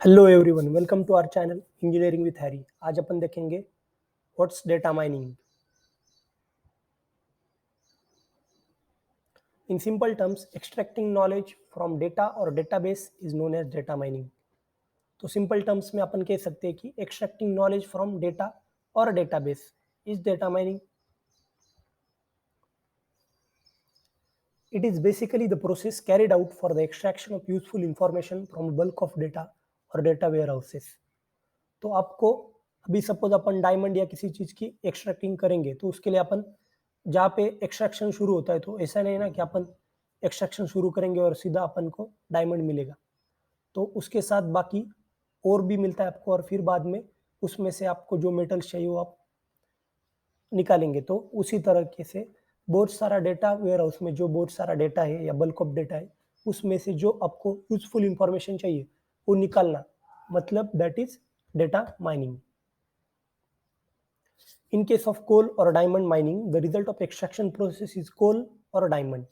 Hello everyone, welcome to our channel engineering with Harry. आज अपन देखेंगे what's data mining. In simple terms, extracting knowledge from data और database is known as data mining. तो simple terms में अपन कह सकते हैं कि एक्सट्रैक्टिंग नॉलेज फ्रॉम डेटा और database is data mining. It is basically the process carried out for the extraction of useful information from a bulk of data or data warehouses. तो आपको अभी सपोज अपन डायमंड या किसी चीज की extracting करेंगे तो उसके लिए अपन जहाँ पे एक्सट्रैक्शन शुरू होता है, तो ऐसा नहीं ना कि अपन एक्सट्रैक्शन शुरू करेंगे और सीधा अपन को डायमंड मिलेगा। तो उसके साथ बाकी और भी मिलता है आपको, और फिर बाद में उसमें से आपको जो मेटल्स चाहिए वो आप निकालेंगे। तो उसी तरीके से बहुत सारा डेटा वेयर हाउस में जो बहुत सारा डेटा है या बल्क ऑफ डेटा है, उसमें से जो आपको यूजफुल इंफॉर्मेशन चाहिए वो निकालना, मतलब that is data mining. In case of coal or diamond mining, the result of extraction process is coal or diamond.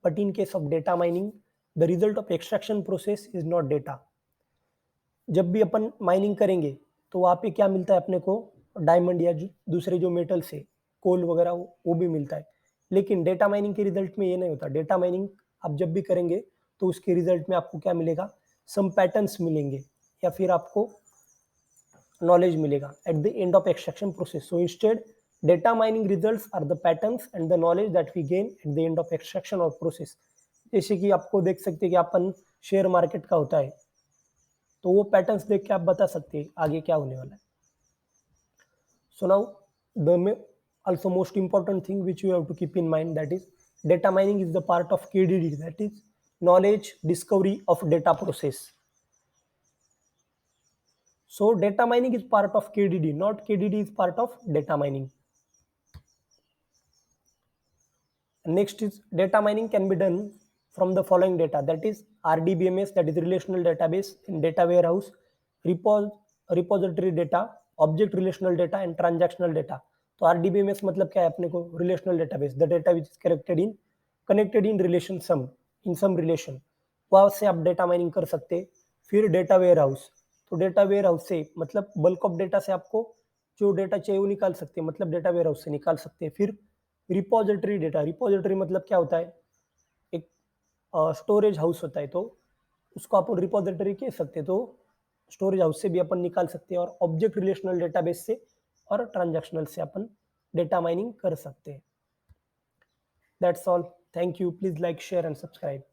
But in case of data mining, the result of extraction process is not data. जब भी अपन mining करेंगे तो वहाँ पे क्या मिलता है अपने को, डायमंड या दूसरे जो मेटल्स है, कोल वगैरह, वो भी मिलता है। लेकिन डेटा माइनिंग के रिजल्ट में ये नहीं होता। डेटा माइनिंग आप जब भी करेंगे तो उसके रिजल्ट में आपको क्या मिलेगा, सम पैटर्न्स मिलेंगे या फिर आपको knowledge मिलेगा at the end of extraction process. So instead, data mining results are the patterns and the knowledge that we gain at the end of extraction or process. जैसे कि आपको देख सकते हैं कि अपन शेयर मार्केट का होता है, तो वो पैटर्न्स देख के आप बता सकते हैं आगे क्या होने वाला है। So now the also most important thing which you have to keep in mind, that is data mining is the part of KDD, that is knowledge discovery of data process. So data mining is part of KDD, not KDD is part of data mining. Next is data mining can be done from the following data, that is RDBMS, that is relational database, in data warehouse, repository data, object relational data and transactional data. तो RDBMS मतलब क्या है अपने को, relational database, the data which is connected in relation sum, in some relation, वहाँ से आप data mining कर सकते हैं। फिर डेटा वेयरहाउस, तो डेटा वेयरहाउस से मतलब बल्क ऑफ डेटा से आपको जो डेटा चाहिए वो निकाल सकते हैं, मतलब डेटा वेयरहाउस से निकाल सकते हैं। फिर रिपोजिटरी डेटा, रिपोजिटरी मतलब क्या होता है, एक स्टोरेज हाउस होता है, तो उसको अपन रिपोजिटरी कह सकते हैं। तो स्टोरेज हाउस से भी अपन निकाल सकते हैं, और ऑब्जेक्ट रिलेशनल डेटाबेस से और ट्रांजैक्शनल से अपन डेटा माइनिंग कर सकते हैं। That's all, thank you, please like, share and subscribe.